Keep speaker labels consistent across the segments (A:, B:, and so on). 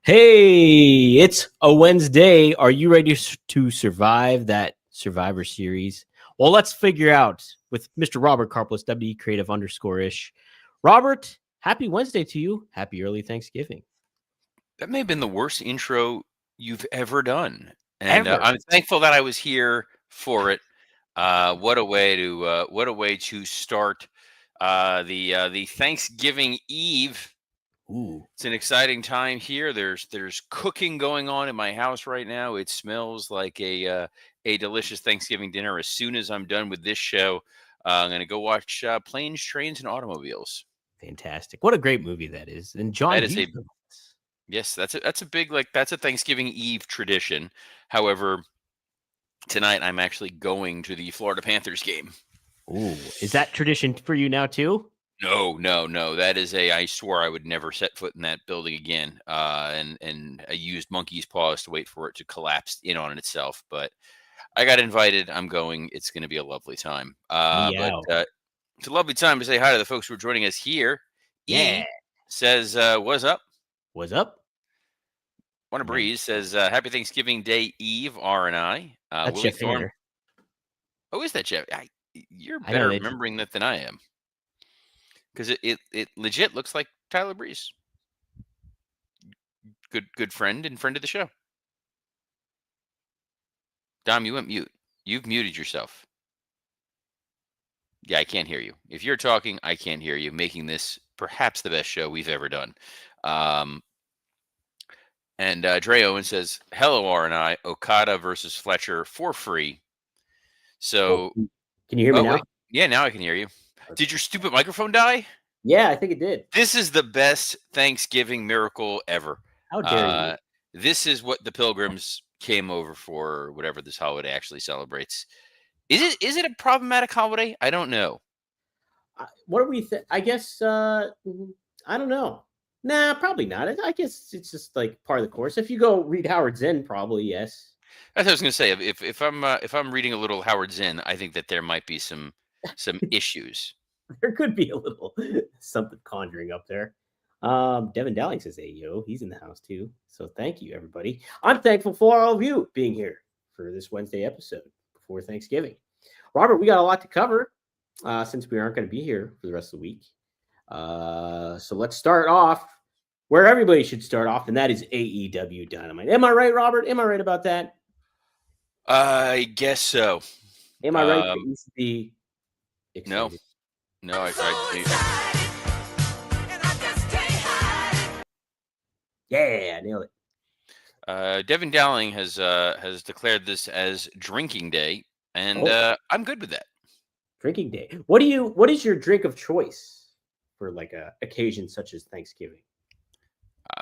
A: Hey, it's a Wednesday. Are you ready to survive that Survivor Series? Well, let's figure out with Mr. Robert Karplis, WD Creative _ish. Robert, happy Wednesday to you. Happy early Thanksgiving.
B: That may have been the worst intro you've ever done, and
A: Ever.
B: I'm thankful that I was here for it. What a way to start the Thanksgiving Eve.
A: Ooh.
B: It's an exciting time here. There's cooking going on in my house right now. It smells like a delicious Thanksgiving dinner. As soon as I'm done with this show, I'm gonna go watch Planes, Trains, and Automobiles.
A: Fantastic. What a great movie that is. And John
B: That is a
A: Hughes.
B: Yes, that's a big that's a Thanksgiving Eve tradition. However, tonight I'm actually going to the Florida Panthers game.
A: Ooh. Is that tradition for you now too?
B: No. That is I swore I would never set foot in that building again. And I used monkey's paws to wait for it to collapse in on itself. But I got invited. I'm going. It's going to be a lovely time.
A: Meow.
B: It's a lovely time to say hi to the folks who are joining us here.
A: Yeah.
B: E says, "What's up?"
A: What's up?
B: Wanna
A: Nice.
B: Breeze says, "Happy Thanksgiving Day Eve, R and I."
A: That's
B: Willie
A: Jeff
B: Thorne.
A: Hader.
B: Oh, is that Jeff? You're
A: I know
B: better at
A: that.
B: remembering that than I am, because it legit looks like Tyler Breeze. Good friend and friend of the show. Dom, you went mute. You've muted yourself. Yeah, I can't hear you. If you're talking, I can't hear you, making this perhaps the best show we've ever done. And Dre Owen says, "Hello, R and I. Okada versus Fletcher for free."
A: Oh,
B: So,
A: can you hear me
B: oh
A: now?
B: wait, yeah, now I can hear you. Did your stupid microphone die?
A: Yeah, I think it did.
B: This is the best Thanksgiving miracle ever.
A: How dare you?
B: Uh, this is what the pilgrims came over for, or whatever this holiday actually celebrates. Is it a problematic holiday? I don't know.
A: What do we think? I guess I don't know. Nah, probably not. I guess it's just like part of the course. If you go read Howard Zinn, probably yes.
B: That's what I was going to say. If I'm reading a little Howard Zinn, I think that there might be some issues.
A: There could be a little something conjuring up there. Devin Dowling says, "Hey yo, he's in the house too." So thank you, everybody. I'm thankful for all of you being here for this Wednesday episode before Thanksgiving. Robert, we got a lot to cover since we aren't going to be here for the rest of the week. So let's start off where everybody should start off, and that is AEW Dynamite. Am I right, Robert? Am I right about that?
B: I guess so.
A: Am I right that you should be excited?
B: No.
A: Yeah, nailed it.
B: Devin Dowling has declared this as drinking day, and I'm good with that.
A: Drinking day. What is your drink of choice for like a occasion such as Thanksgiving?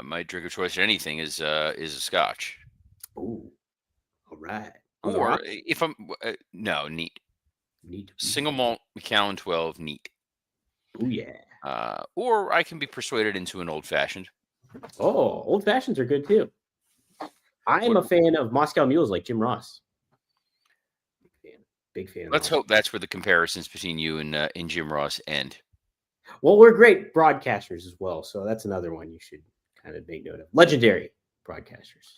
B: My drink of choice for anything is a scotch.
A: Ooh, all right.
B: Or if I'm no neat.
A: Neat.
B: Single malt Macallan 12 neat.
A: Oh yeah.
B: Or I can be persuaded into an old fashioned.
A: Oh, old fashions are good too. I am a fan of Moscow Mules like Jim Ross. Big fan.
B: Let's hope that's where the comparisons between you and Jim Ross end.
A: Well, we're great broadcasters as well, so that's another one you should kind of make note of. Legendary broadcasters.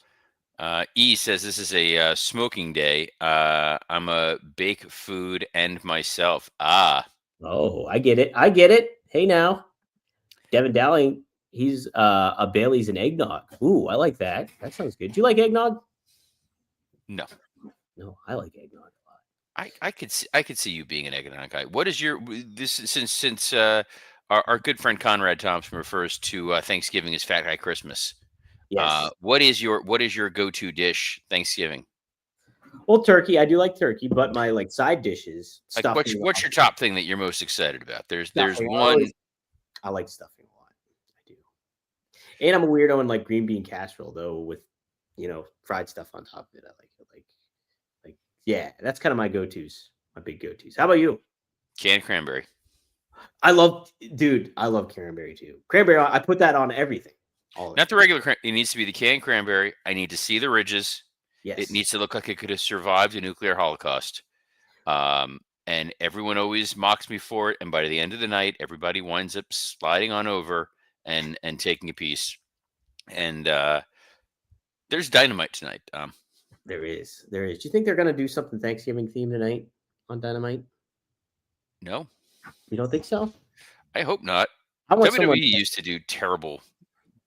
B: E says this is a smoking day. I'm a bake food and myself.
A: Oh, I get it. Hey now, Devin Dowling, he's a Bailey's and eggnog. Ooh, I like that. That sounds good. Do you like eggnog?
B: No,
A: I like eggnog a lot.
B: I could see you being an eggnog guy. What is your since our good friend Conrad Thompson refers to Thanksgiving as Fat Guy Christmas?
A: Yes.
B: What is your go-to dish Thanksgiving?
A: Well, turkey. I do like turkey, but my like side dishes.
B: Like what's your top thing that you're most excited about? There's one.
A: I like stuffing a lot. I do. And I'm a weirdo in like green bean casserole though, with fried stuff on top of it. I like it. Like yeah, that's kind of my go-tos. My big go-tos. How about you?
B: Canned cranberry.
A: I love cranberry too. Cranberry, I put that on everything.
B: Not the regular. It needs to be the canned cranberry. I need to see the ridges.
A: Yes.
B: It needs to look like it could have survived a nuclear holocaust. And everyone always mocks me for it. And by the end of the night, everybody winds up sliding on over and taking a piece. And There's Dynamite tonight.
A: There is. There is. Do you think they're going to do something Thanksgiving themed tonight on Dynamite?
B: No,
A: You don't think so?
B: I hope not.
A: I want
B: WWE
A: someone.
B: used to do terrible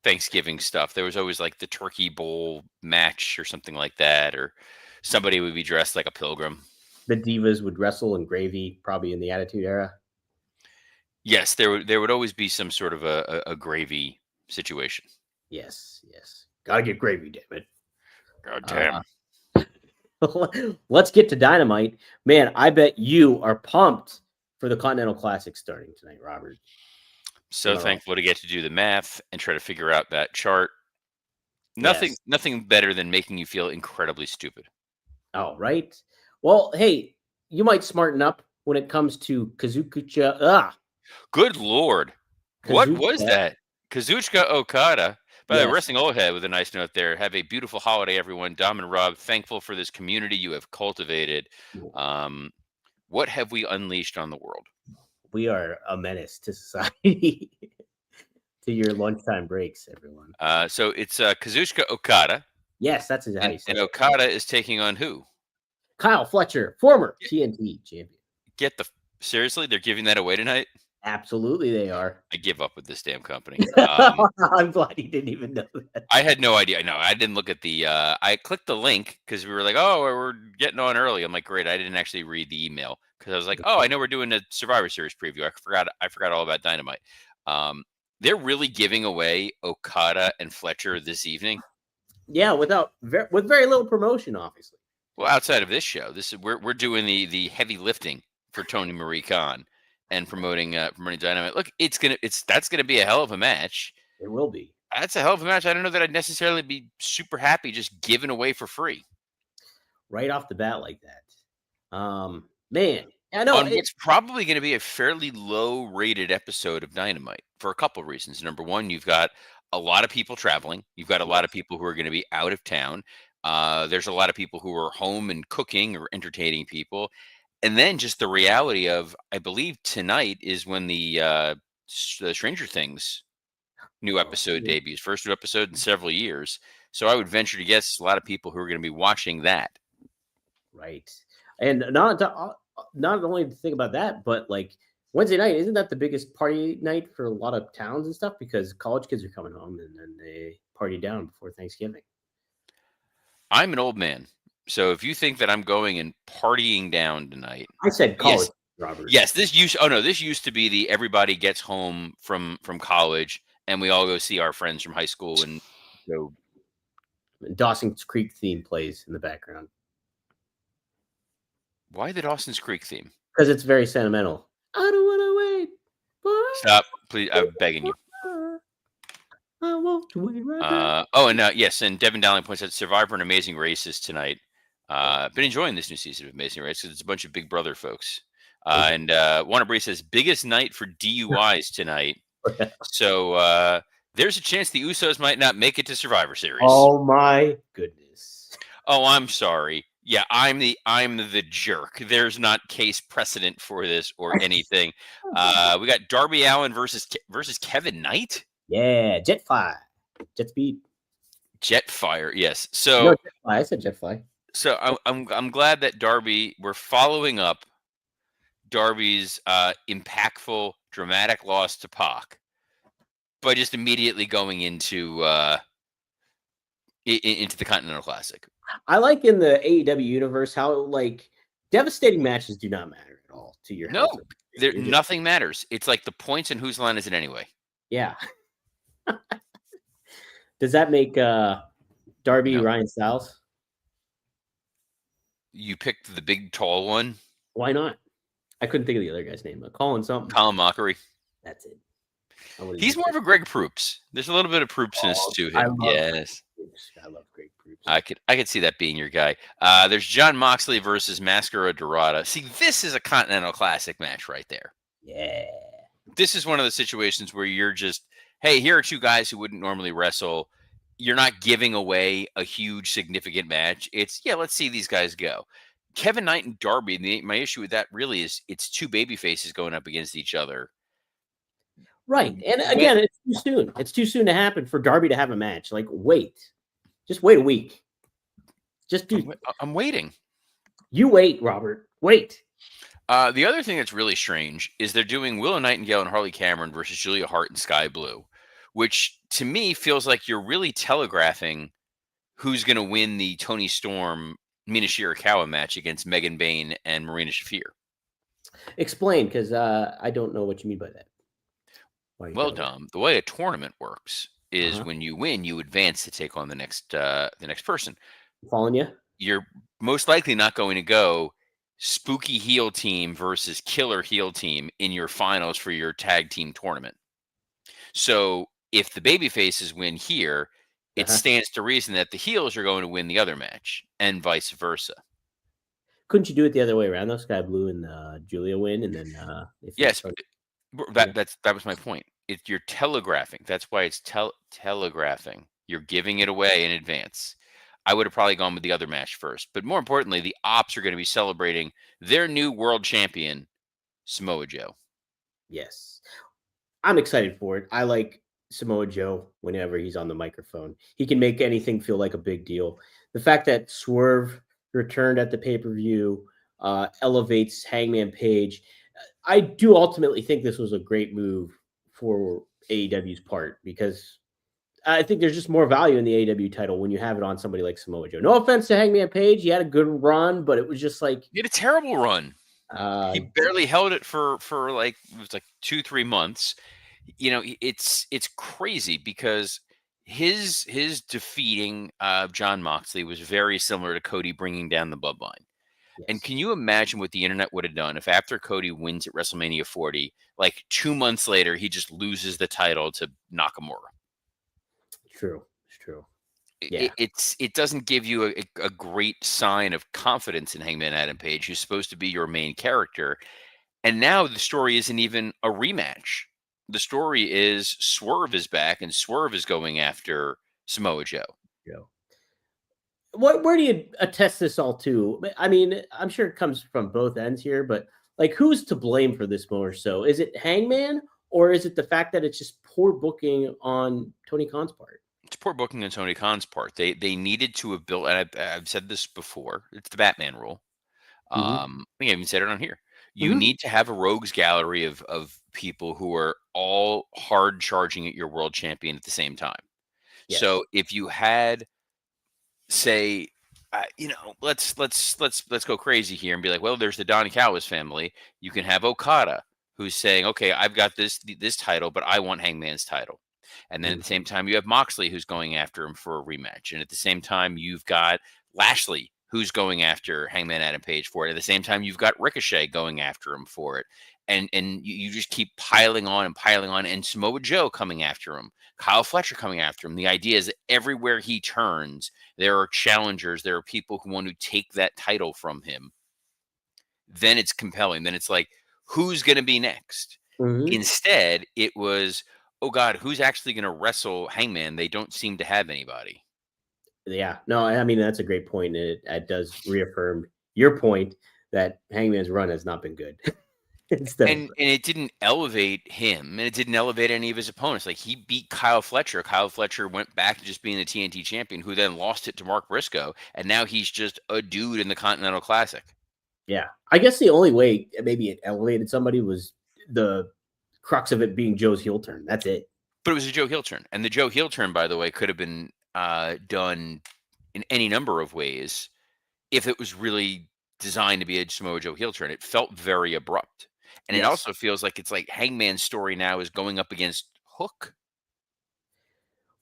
B: Thanksgiving stuff. There was always like the turkey bowl match or something like that, or somebody would be dressed like a pilgrim.
A: The Divas would wrestle in gravy, probably in the Attitude Era.
B: Yes, there would always be some sort of a gravy situation.
A: Yes, yes. Gotta get gravy, damn it.
B: God damn.
A: Let's get to Dynamite. Man, I bet you are pumped for the Continental Classic starting tonight, Robert.
B: So thankful to get to do the math and try to figure out that chart.
A: Yes.
B: Nothing better than making you feel incredibly stupid.
A: Oh, right. Well, hey, you might smarten up when it comes to Kazuchika.
B: Good Lord. What was
A: Kazuchika.
B: that? Kazuchika Okada. By the way,
A: Yes.
B: Wrestling Old Head with a nice note there. Have a beautiful holiday, everyone. Dom and Rob, thankful for this community you have cultivated. What have we unleashed on the world?
A: We are a menace to society. To your lunchtime breaks, everyone.
B: So it's Kazuchika Okada.
A: Yes, that's how you say
B: And
A: it.
B: Okada is taking on who?
A: Kyle Fletcher, former TNT champion.
B: Seriously? They're giving that away tonight?
A: Absolutely, they are.
B: I give up with this damn company.
A: I'm glad you didn't even know that.
B: I had no idea. No, I didn't look at the. I clicked the link because we were like, "Oh, we're getting on early." I'm like, "Great!" I didn't actually read the email because I was like, "Oh, I know we're doing a Survivor Series preview." I forgot all about Dynamite. They're really giving away Okada and Fletcher this evening.
A: Yeah, with very little promotion, obviously.
B: Well, outside of this show, we're doing the heavy lifting for Tony Marie Khan and promoting Dynamite. Look, that's gonna be a hell of a match.
A: It will be.
B: That's a hell of a match. I don't know that I'd necessarily be super happy just giving away for free.
A: Right off the bat like that. Man, I know.
B: It's probably going to be a fairly low-rated episode of Dynamite for a couple of reasons. Number one, you've got a lot of people traveling. You've got a lot of people who are going to be out of town. There's a lot of people who are home and cooking or entertaining people. And then just the reality of, I believe tonight is when the Stranger Things new episode debuts, first new episode in several years. So I would venture to guess a lot of people who are going to be watching that.
A: Right. And not only to think about that, but like Wednesday night, isn't that the biggest party night for a lot of towns and stuff? Because college kids are coming home and then they party down before Thanksgiving.
B: I'm an old man. So if you think that I'm going and partying down tonight,
A: I said college,
B: yes,
A: Robert.
B: Yes, this used to be the everybody gets home from college and we all go see our friends from high school and go.
A: Dawson's Creek theme plays in the background.
B: Why the Dawson's Creek theme?
A: Because it's very sentimental. I don't want to wait.
B: Stop, please. I'm begging you.
A: I won't wait right
B: yes, and Devin Dowling points out Survivor and Amazing Races tonight. Been enjoying this new season of Amazing Races because it's a bunch of Big Brother folks. And Warner Bree says biggest night for DUIs tonight. So there's a chance the Usos might not make it to Survivor Series.
A: Oh my goodness.
B: Oh, I'm sorry. Yeah, I'm the jerk. There's not case precedent for this or anything. We got Darby Allin versus Kevin Knight.
A: Yeah, Jetfire, Jetspeed,
B: Jetfire. Yes. So
A: no, Jetfly. I said Jetfly.
B: So I'm glad that we're following up Darby's impactful, dramatic loss to Pac by just immediately going into the Continental Classic.
A: I like in the AEW universe how like devastating matches do not matter at all to your health.
B: Nothing matters. It's like the points and whose line is it anyway?
A: Yeah. Does that make Darby Ryan Styles?
B: You picked the big tall one.
A: Why not? I couldn't think of the other guy's name. Colin something.
B: Colin Mockery.
A: That's it.
B: He's more of a Greg Proops. There's a little bit of Proopsness to him. Yes.
A: I love Greg Proops.
B: I could see that being your guy. There's John Moxley versus Mascara Dorada. See, this is a Continental Classic match right there.
A: Yeah.
B: This is one of the situations where you're just, hey, here are two guys who wouldn't normally wrestle. You're not giving away a huge, significant match. It's, let's see these guys go. Kevin Knight and Darby, my issue with that really is it's two baby faces going up against each other.
A: Right. And again, it's too soon. It's too soon to happen for Darby to have a match. Like, wait. Just wait a week. Just do.
B: I'm waiting.
A: You wait, Robert. Wait.
B: The other thing that's really strange is they're doing Willow Nightingale and Harley Cameron versus Julia Hart and Sky Blue, which to me feels like you're really telegraphing who's going to win the Tony Storm Mina Shirakawa match against Megan Bayne and Marina Shafir.
A: Explain, because I don't know what you mean by that.
B: Well, Dom, the way a tournament works is
A: Uh-huh.
B: when you win, you advance to take on the next person.
A: Following you?
B: You're most likely not going to go spooky heel team versus killer heel team in your finals for your tag team tournament. So if the baby faces win here, it
A: Uh-huh.
B: stands to reason that the heels are going to win the other match and vice versa.
A: Couldn't you do it the other way around though? Sky Blue and Julia win, and then they face
B: Yes,
A: Tony. Yeah.
B: that was my point. You're telegraphing. That's why it's telegraphing. You're giving it away in advance. I would have probably gone with the other match first, but more importantly, the Ops are going to be celebrating their new world champion, Samoa Joe.
A: Yes. I'm excited for it. I like Samoa Joe whenever he's on the microphone. He can make anything feel like a big deal. The fact that Swerve returned at the pay-per-view elevates Hangman Page. I do ultimately think this was a great move for AEW's part because I think there's just more value in the AEW title when you have it on somebody like Samoa Joe. No offense to Hangman Page, he had a good run, but it was just like
B: He had a terrible run.
A: uh,
B: He barely held it for like it was like 2-3 months. You know, it's crazy because his defeating John Moxley was very similar to Cody bringing down the bloodline. And
A: yes,
B: can you imagine what the internet would have done if after Cody wins at WrestleMania 40, like 2 months later, he just loses the title to Nakamura?
A: true, it's true. Yeah,
B: It doesn't give you a great sign of confidence in Hangman Adam Page, who's supposed to be your main character. And now the story isn't even a rematch. The story is Swerve is back and Swerve is going after Samoa Joe.
A: Joe. Where do you attest this all to? I mean, I'm sure it comes from both ends here, but like, who's to blame for this more so? Is it Hangman or is it the fact that it's just poor booking on Tony Khan's part?
B: It's poor booking on Tony Khan's part. They needed to have built, and I've said this before. It's the Batman rule.
A: Mm-hmm.
B: I think I even said it on here. You
A: Mm-hmm.
B: need to have a rogues gallery of people who are all hard charging at your world champion at the same time.
A: Yes.
B: So if you had, say, let's go crazy here and be like, well, there's the Don Callis family. You can have Okada who's saying, okay, I've got this title, but I want Hangman's title. And then at the
A: Mm-hmm.
B: same time, you have Moxley who's going after him for a rematch. And at the same time, you've got Lashley who's going after Hangman Adam Page for it. At the same time, you've got Ricochet going after him for it. And you just keep piling on, and Samoa Joe coming after him, Kyle Fletcher coming after him. The idea is that everywhere he turns, there are challengers, there are people who want to take that title from him. Then it's compelling. Then it's like, who's going to be next?
A: Mm-hmm.
B: Instead, it was, oh God, who's actually going to wrestle Hangman? They don't seem to have anybody.
A: Yeah. No, I mean, that's a great point. It does reaffirm your point that Hangman's run has not been good. Instead of,
B: And it didn't elevate him, and it didn't elevate any of his opponents. Like, he beat Kyle Fletcher. Kyle Fletcher went back to just being the TNT champion, who then lost it to Mark Briscoe, and now he's just a dude in the Continental Classic.
A: yeah. I guess the only way maybe it elevated somebody was the crux of it being Joe's heel turn. That's it.
B: But it was a Joe heel turn, and the Joe heel turn, by the way, could have been done in any number of ways if it was really designed to be a Samoa Joe heel turn. It felt very abrupt. And it
A: Yes.
B: also feels like it's like Hangman's story now is going up against Hook.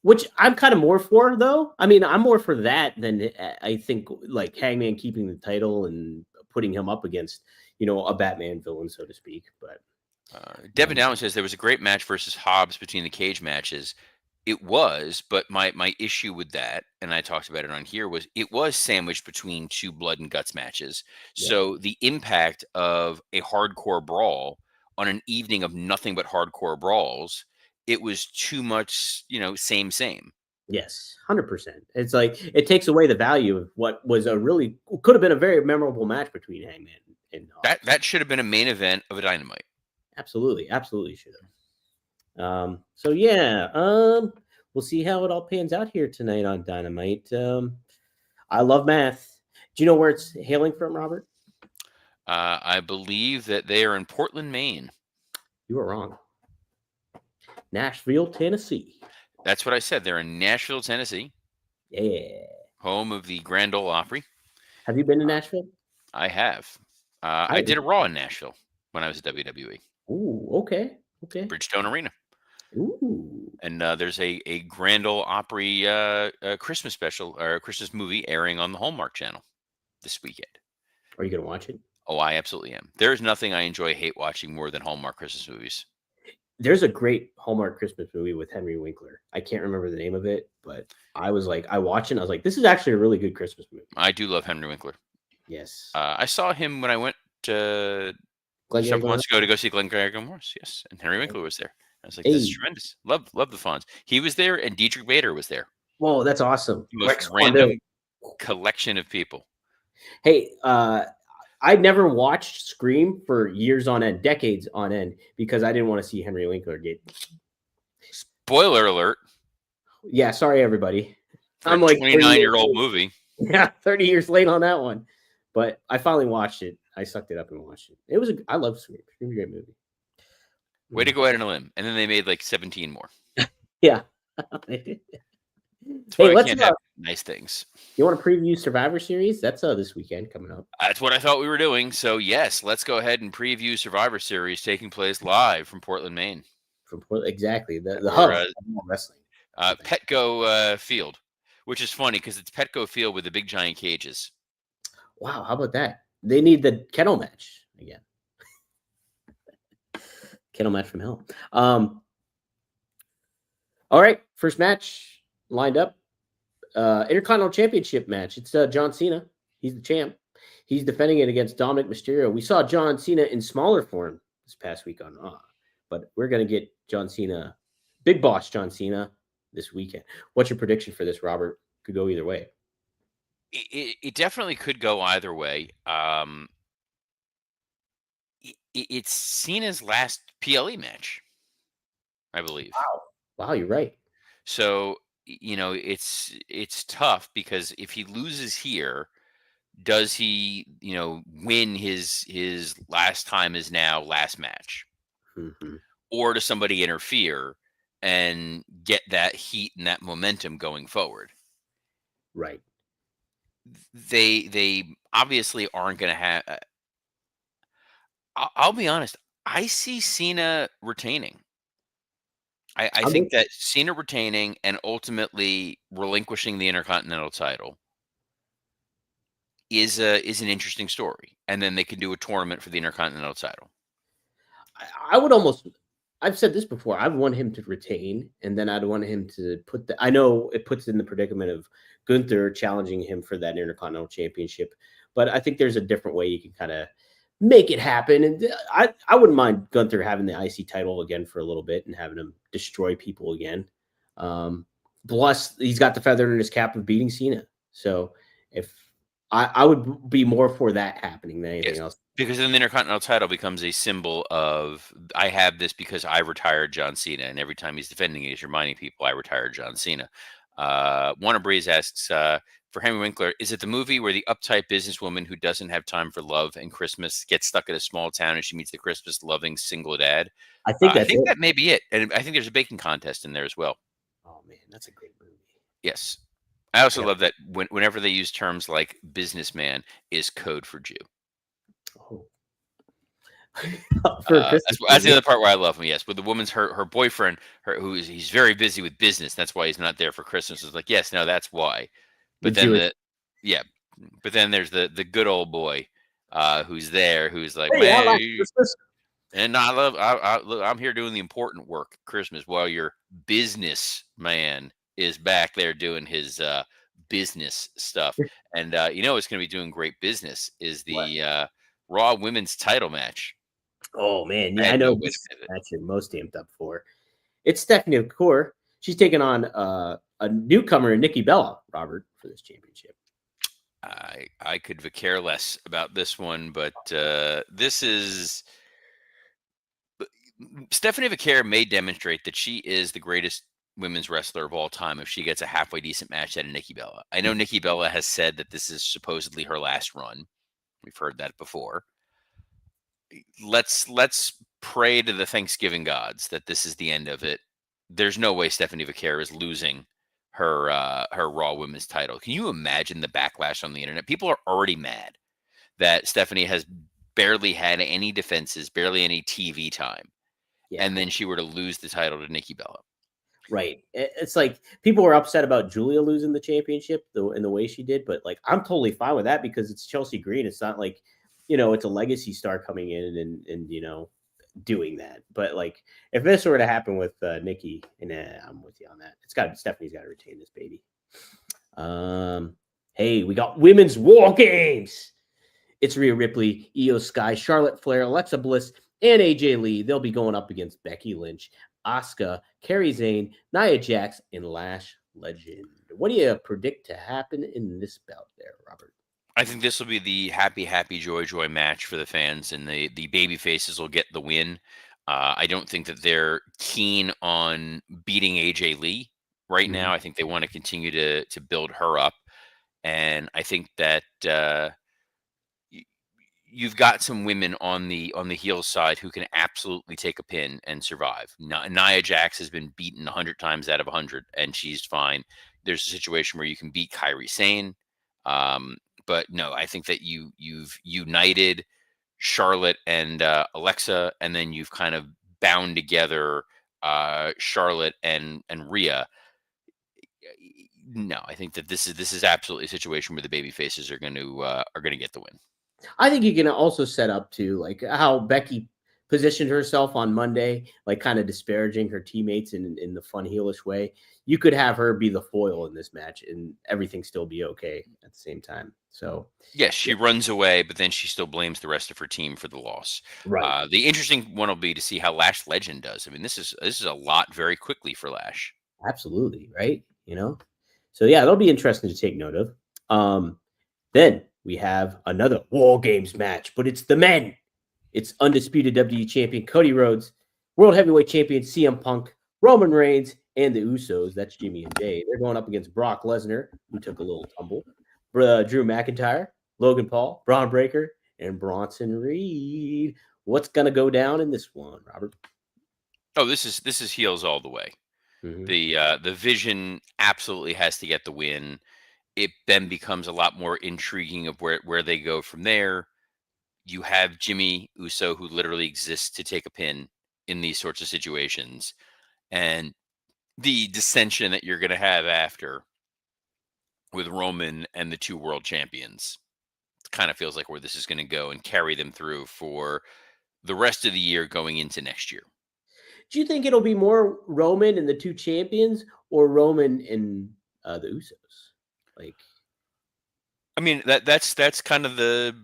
A: Which I'm kind of more for, though. I mean, I'm more for that than I think like Hangman keeping the title and putting him up against, a Batman villain, so to speak. But
B: Devin
A: um,
B: Dowling says there was a great match versus Hobbs between the cage matches. It was, but my issue with that, and I talked about it on here, was it was sandwiched between two blood and guts matches.
A: yeah,
B: So the impact of a hardcore brawl on an evening of nothing but hardcore brawls, it was too much, same.
A: yes, 100%. It's like it takes away the value of what was a really could have been a very memorable match between Hangman and Hobbs.
B: That should have been a main event of a Dynamite.
A: Absolutely, absolutely should have. So yeah, we'll see how it all pans out here tonight on Dynamite. I love math. Do you know where it's hailing from, Robert?
B: I believe that they are in Portland, Maine.
A: You were wrong. Nashville, Tennessee.
B: That's what I said. They're in Nashville, Tennessee,
A: Yeah.
B: home of the Grand Ole Opry.
A: Have you been to Nashville?
B: I have.
A: How
B: I
A: is
B: did a
A: it?
B: Raw in Nashville when I was at WWE,
A: Ooh, okay. Okay.
B: Bridgestone Arena.
A: Ooh.
B: And there's a Grand Ole Opry Christmas special or Christmas movie airing on the Hallmark Channel this weekend.
A: Are you going to watch it?
B: Oh, I absolutely am. There's nothing I hate watching more than Hallmark Christmas movies.
A: There's a great Hallmark Christmas movie with Henry Winkler. I can't remember the name of it, but I was like, I watched it and I was like, this is actually a really good Christmas movie.
B: I do love Henry Winkler.
A: Yes.
B: I saw him when I went
A: Glengarry
B: several
A: Glen
B: months ago to go see Glengarry Glen Ross. Yes, and Henry Winkler was there. I was like, this is
A: Hey.
B: tremendous. Love the Fonz. He was there, and Dietrich Bader was there.
A: Whoa, that's awesome.
B: The most
A: Rex
B: random
A: Kwando.
B: collection of people.
A: Hey, I never watched Scream for years on end, decades on end, because I didn't want to see Henry Winkler get.
B: Spoiler alert.
A: Yeah, sorry everybody.
B: For
A: I'm
B: a
A: like
B: 29-year-old movie.
A: Yeah, 30 years late on that one. But I finally watched it. I sucked it up and watched it. It was I love Scream. Scream's a great movie.
B: Way to go out on a limb. And then they made like 17 more.
A: Yeah.
B: That's
A: Hey,
B: why I
A: let's
B: can't have nice things.
A: you want to preview Survivor Series? That's this weekend coming up.
B: That's what I thought we were doing. So yes, let's go ahead and preview Survivor Series taking place live from Portland, Maine.
A: From exactly the
B: Or,
A: hub of wrestling.
B: Petco Field, which is funny because it's Petco Field with the big giant cages.
A: Wow, how about that? They need the kennel match again. Kennel match from hell. All right, first match lined up. Intercontinental Championship match. It's John Cena. He's the champ. He's defending it against Dominic Mysterio. We saw John Cena in smaller form this past week on Raw, but we're going to get John Cena, Big Boss John Cena, this weekend. What's your prediction for this, Robert? Could go either way.
B: It definitely could go either way. It's Cena's last PLE match, I believe.
A: Wow, you're right.
B: So it's tough because if he loses here, does he win his last time is now last match, or does somebody interfere and get that heat and that momentum going forward?
A: Right.
B: They obviously aren't going to have. I'll be honest. I see Cena retaining. I think that Cena retaining and ultimately relinquishing the Intercontinental title is an interesting story, and then they can do a tournament for the Intercontinental title.
A: I would almost. I've said this before. I'd want him to retain, and then I'd want him to put the. I know it puts in the predicament of Gunther challenging him for that Intercontinental Championship, but I think there's a different way you can kind of make it happen. And I wouldn't mind Gunther having the IC title again for a little bit and having him destroy people again. Plus, he's got the feather in his cap of beating Cena. So if I would be more for that happening than anything else.
B: Because then the Intercontinental title becomes a symbol of, I have this because I retired John Cena. And every time he's defending it, he's reminding people I retired John Cena. Warner Breeze asks, for Henry Winkler, is it the movie where the uptight businesswoman who doesn't have time for love and Christmas gets stuck at a small town and she meets the Christmas-loving single dad?
A: I think
B: that may be it. And I think there's a baking contest in there as well.
A: Oh, man, that's a great movie.
B: Yes. I also love that whenever they use terms like businessman is code for Jew.
A: Oh.
B: That's the other part where I love him. Yes, but the woman's her boyfriend, he's very busy with business. That's why he's not there for Christmas. It's like, yes, no, that's why. But then but then there's the good old boy who's there, who's like,
A: hey,
B: man,
A: I like Christmas.
B: And I'm here doing the important work at Christmas while your business man is back there doing his business stuff. And it's going to be doing great business is the Raw Women's title match.
A: Oh, man. Yeah, I know this match you're most amped up for. It's Stephanie McCool. She's taking on a newcomer, Nikki Bella, Robert, for this championship.
B: I could care less about this one, but this is... Stephanie McCool may demonstrate that she is the greatest women's wrestler of all time if she gets a halfway decent match out of Nikki Bella. I know Nikki Bella has said that this is supposedly her last run. We've heard that before. Let's pray to the Thanksgiving gods that this is the end of it. There's no way Stephanie Vaquer is losing her Raw Women's title. Can you imagine the backlash on the internet? People are already mad that Stephanie has barely had any defenses, barely any TV time,
A: Yeah.
B: and then she were to lose the title to Nikki Bella.
A: Right. It's like people were upset about Julia losing the championship in the way she did, but like I'm totally fine with that because it's Chelsea Green. It's not like, it's a legacy star coming in and doing that. But like if this were to happen with Nikki, and I'm with you on that. Stephanie's got to retain this baby. Hey, we got women's war games. It's Rhea Ripley, Io Sky, Charlotte Flair, Alexa Bliss, and AJ Lee. They'll be going up against Becky Lynch, Asuka, Kairi Sane, Nia Jax, and Lash Legend. What do you predict to happen in this bout there, Robert?
B: I think this will be the happy, joy match for the fans, and the baby faces will get the win. I don't think that they're keen on beating AJ Lee right now. I think they want to continue to build her up, and I think that you've got some women on the heel side who can absolutely take a pin and survive. Nia Jax has been beaten 100 times out of 100, and she's fine. There's a situation where you can beat Kairi Sane, but no, I think that you've united Charlotte and Alexa, and then you've kind of bound together Charlotte and Rhea. No, I think that this is absolutely a situation where the baby faces are going to get the win.
A: I think you can also set up to like how Becky positioned herself on Monday, like kind of disparaging her teammates in the fun heelish way. You could have her be the foil in this match and everything still be okay at the same time. So
B: yes, she runs away, but then she still blames the rest of her team for the loss.
A: right.
B: The interesting one will be to see how Lash Legend does. I mean, this is a lot very quickly for Lash.
A: Absolutely, right? So yeah, that'll be interesting to take note of. Then we have another War Games match, but it's the men. It's undisputed WWE champion Cody Rhodes, World Heavyweight champion CM Punk, Roman Reigns, and the Usos. That's Jimmy and Jay. They're going up against Brock Lesnar, who took a little tumble, Drew McIntyre, Logan Paul, Braun Breaker, and Bronson Reed. What's gonna go down in this one, Robert?
B: Oh, this is heels all the way. The Vision absolutely has to get the win. It then becomes a lot more intriguing of where they go from there. You have Jimmy Uso, who literally exists to take a pin in these sorts of situations, and the dissension that you're going to have after with Roman and the two world champions. It kind of feels like where this is going to go and carry them through for the rest of the year going into next year.
A: Do you think it'll be more Roman and the two champions, or Roman and the Usos? Like,
B: I mean, that's kind of the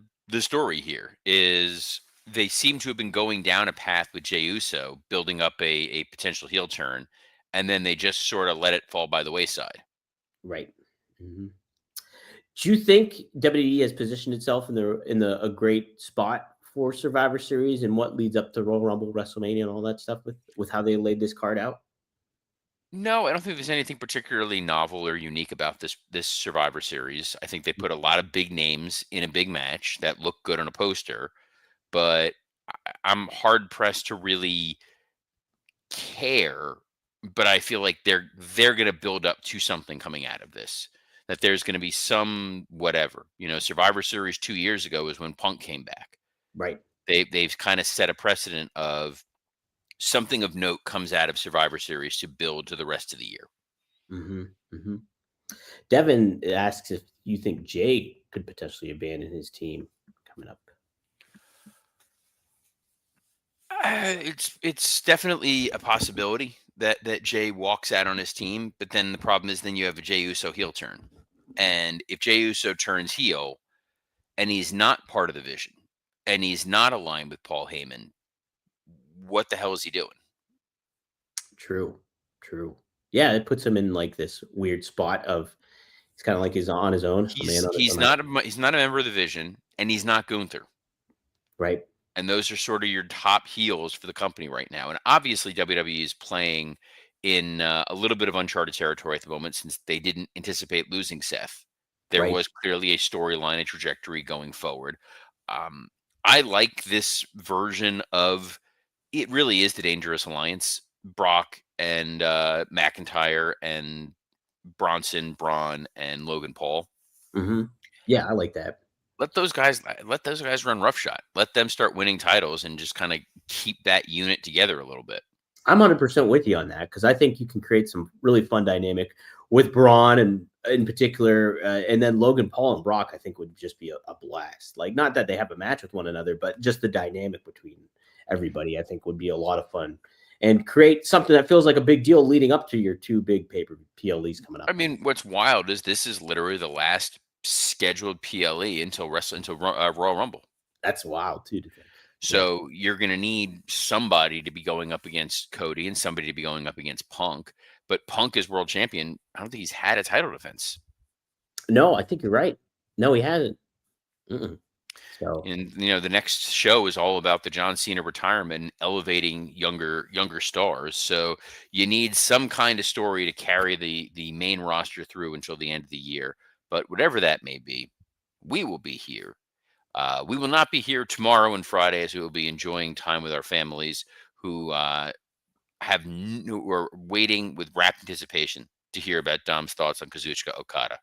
B: story here is they seem to have been going down a path with Jey Uso, building up a potential heel turn, and then they just sort of let it fall by the wayside.
A: right. Do you think WWE has positioned itself in a great spot for Survivor Series and what leads up to Royal Rumble, WrestleMania, and all that stuff with how they laid this card out?
B: No, I don't think there's anything particularly novel or unique about this Survivor Series. I think they put a lot of big names in a big match that look good on a poster, but I'm hard pressed to really care. But I feel like they're going to build up to something coming out of this. That there's going to be some whatever. Survivor Series 2 years ago is when Punk came back.
A: Right.
B: They've kind of set a precedent of something of note comes out of Survivor Series to build to the rest of the year.
A: Devin asks if you think Jay could potentially abandon his team coming up.
B: It's definitely a possibility that Jay walks out on his team, but then the problem is then you have a Jey Uso heel turn, and if Jey Uso turns heel, and he's not part of the Vision, and he's not aligned with Paul Heyman, what the hell is he doing?
A: True. Yeah, it puts him in like this weird spot of it's kind of like he's on his own.
B: He's not a member of the Vision, and he's not Gunther.
A: Right.
B: And those are sort of your top heels for the company right now. And obviously WWE is playing in a little bit of uncharted territory at the moment since they didn't anticipate losing Seth. There
A: Right.
B: was clearly a storyline, a trajectory going forward. Um, I like this version of it. Really is the Dangerous Alliance: Brock and McIntyre and Bronson, Braun, and Logan Paul.
A: Yeah, I like that.
B: Let those guys run roughshod. Let them start winning titles and just kind of keep that unit together a little bit.
A: I'm 100% with you on that because I think you can create some really fun dynamic with Braun and in particular, and then Logan Paul and Brock. I think would just be a blast. Like, not that they have a match with one another, but just the dynamic between everybody. I think would be a lot of fun and create something that feels like a big deal leading up to your two big paper PLEs coming
B: I
A: up.
B: mean, what's wild is this is literally the last scheduled PLE until Royal Rumble.
A: That's wild too to think. Yeah.
B: So you're going to need somebody to be going up against Cody and somebody to be going up against Punk. But Punk is world champion. I don't think he's had a title defense.
A: No, I think you're right. No, he hasn't. Mm-mm. So
B: And the next show is all about the John Cena retirement and elevating younger stars. So you need some kind of story to carry the main roster through until the end of the year. But whatever that may be, we will be here. We will not be here tomorrow and Friday, as we will be enjoying time with our families who who are waiting with rapt anticipation to hear about Dom's thoughts on Kazuchika Okada.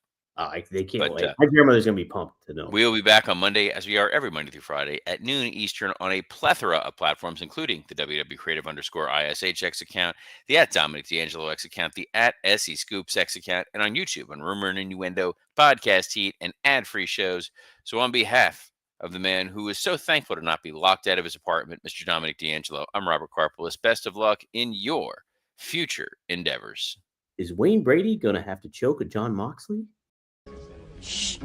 A: they can't
B: But
A: wait. My grandmother's gonna be pumped to know.
B: we'll be back on Monday, as we are every Monday through Friday at noon Eastern on a plethora of platforms, including the WW Creative _ISHX account, the at Dominic D'Angelo X account, the at SE Scoops X account, and on YouTube on Rumor and Innuendo, Podcast Heat, and ad-free shows. So on behalf of the man who is so thankful to not be locked out of his apartment, Mr. Dominic D'Angelo, I'm Robert Karpolis. Best of luck in your future endeavors.
A: Is Wayne Brady gonna have to choke a John Moxley?
C: Shh.